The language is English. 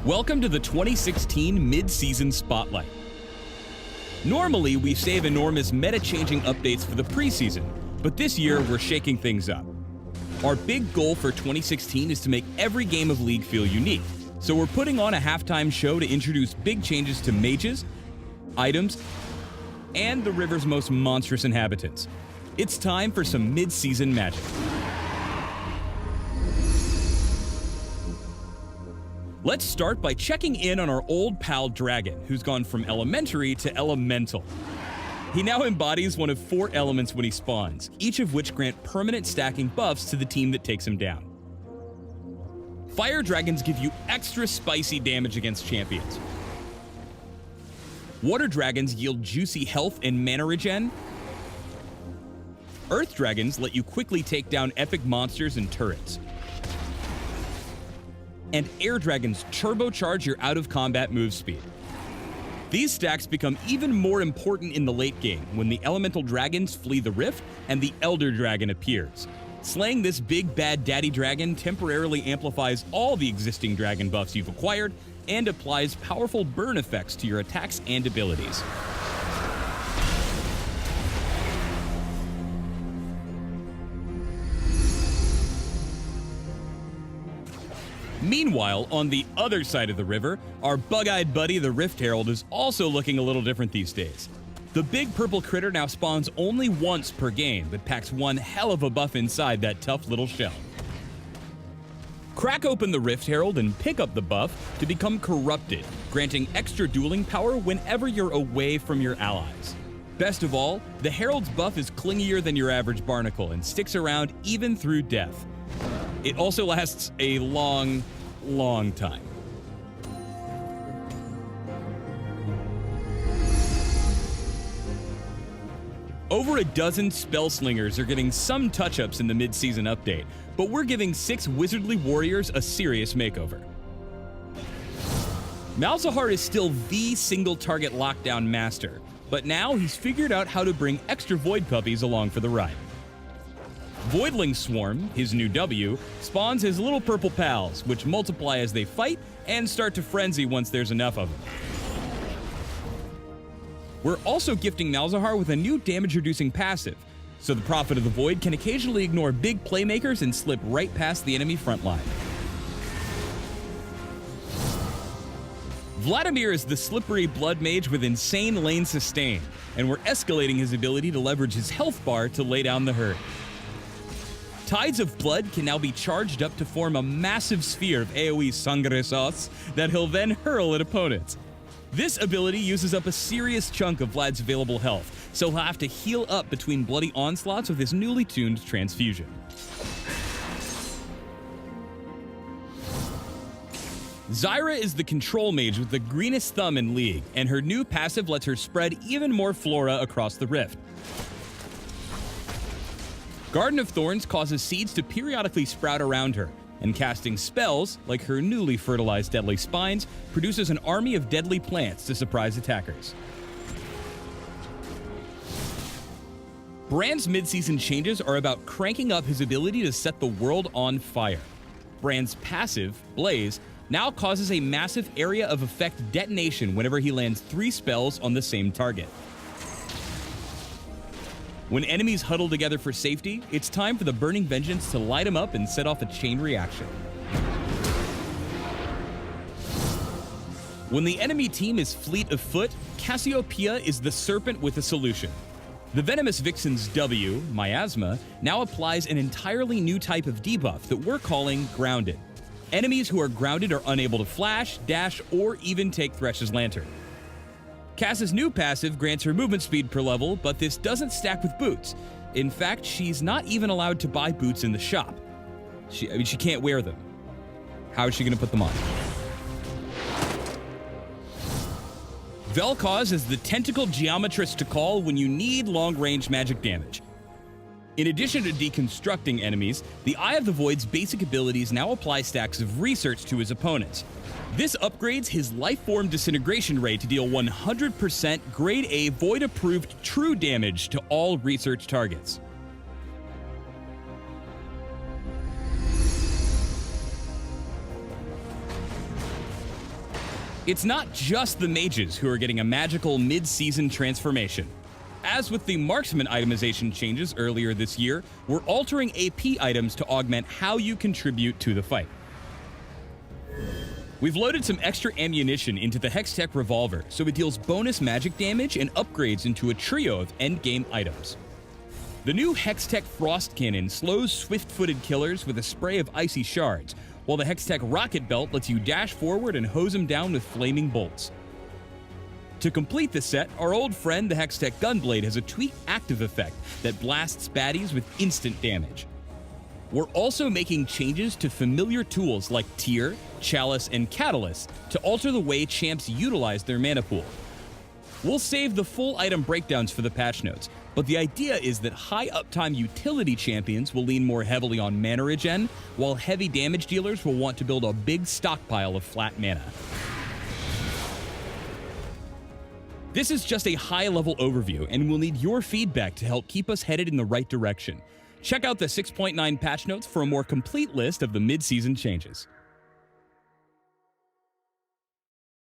Welcome to the 2016 Mid-Season Spotlight. Normally, we save enormous meta-changing updates for the preseason, but this year we're shaking things up. Our big goal for 2016 is to make every game of League feel unique, so we're putting on a halftime show to introduce big changes to mages, items, and the river's most monstrous inhabitants. It's time for some mid-season magic. Let's start by checking in on our old pal Dragon, who's gone from elementary to elemental. He now embodies one of 4 elements when he spawns, each of which grant permanent stacking buffs to the team that takes him down. Fire dragons give you extra spicy damage against champions. Water dragons yield juicy health and mana regen. Earth dragons let you quickly take down epic monsters and turrets. And air dragons turbocharge your out-of-combat move speed. These stacks become even more important in the late game when the elemental dragons flee the rift and the elder dragon appears. Slaying this big bad daddy dragon temporarily amplifies all the existing dragon buffs you've acquired and applies powerful burn effects to your attacks and abilities. Meanwhile, on the other side of the river, our bug-eyed buddy, the Rift Herald, is also looking a little different these days. The big purple critter now spawns only once per game, but packs one hell of a buff inside that tough little shell. Crack open the Rift Herald and pick up the buff to become corrupted, granting extra dueling power whenever you're away from your allies. Best of all, the Herald's buff is clingier than your average barnacle and sticks around even through death. It also lasts a long time. Over a dozen spellslingers are getting some touch-ups in the mid-season update, but we're giving 6 wizardly warriors a serious makeover. Malzahar is still the single-target lockdown master, but now he's figured out how to bring extra void puppies along for the ride. Voidling Swarm, his new W, spawns his little purple pals, which multiply as they fight and start to frenzy once there's enough of them. We're also gifting Malzahar with a new damage-reducing passive, so the Prophet of the Void can occasionally ignore big playmakers and slip right past the enemy front line. Vladimir is the slippery blood mage with insane lane sustain, and we're escalating his ability to leverage his health bar to lay down the herd. Tides of Blood can now be charged up to form a massive sphere of AoE Sangre Sauce that he'll then hurl at opponents. This ability uses up a serious chunk of Vlad's available health, so he'll have to heal up between bloody onslaughts with his newly tuned transfusion. Zyra is the control mage with the greenest thumb in League, and her new passive lets her spread even more flora across the rift. Garden of Thorns causes seeds to periodically sprout around her, and casting spells, like her newly fertilized Deadly Spines, produces an army of deadly plants to surprise attackers. Brand's mid-season changes are about cranking up his ability to set the world on fire. Brand's passive, Blaze, now causes a massive area of effect detonation whenever he lands 3 spells on the same target. When enemies huddle together for safety, it's time for the Burning Vengeance to light them up and set off a chain reaction. When the enemy team is fleet of foot, Cassiopeia is the serpent with a solution. The Venomous Vixen's W, Miasma, now applies an entirely new type of debuff that we're calling Grounded. Enemies who are grounded are unable to flash, dash, or even take Thresh's Lantern. Cass's new passive grants her movement speed per level, but this doesn't stack with boots. In fact, she's not even allowed to buy boots in the shop. She can't wear them. How is she going to put them on? Vel'Koz is the tentacle geometrist to call when you need long-range magic damage. In addition to deconstructing enemies, the Eye of the Void's basic abilities now apply stacks of research to his opponents. This upgrades his life-form disintegration rate to deal 100% grade A Void-approved true damage to all research targets. It's not just the mages who are getting a magical mid-season transformation. As with the marksman itemization changes earlier this year, we're altering AP items to augment how you contribute to the fight. We've loaded some extra ammunition into the Hextech Revolver, so it deals bonus magic damage and upgrades into a trio of endgame items. The new Hextech Frost Cannon slows swift-footed killers with a spray of icy shards, while the Hextech Rocket Belt lets you dash forward and hose them down with flaming bolts. To complete the set, our old friend the Hextech Gunblade has a tweaked active effect that blasts baddies with instant damage. We're also making changes to familiar tools like Tear, Chalice, and Catalyst to alter the way champs utilize their mana pool. We'll save the full item breakdowns for the patch notes, but the idea is that high uptime utility champions will lean more heavily on mana regen, while heavy damage dealers will want to build a big stockpile of flat mana. This is just a high-level overview, and we'll need your feedback to help keep us headed in the right direction. Check out the 6.9 patch notes for a more complete list of the mid-season changes.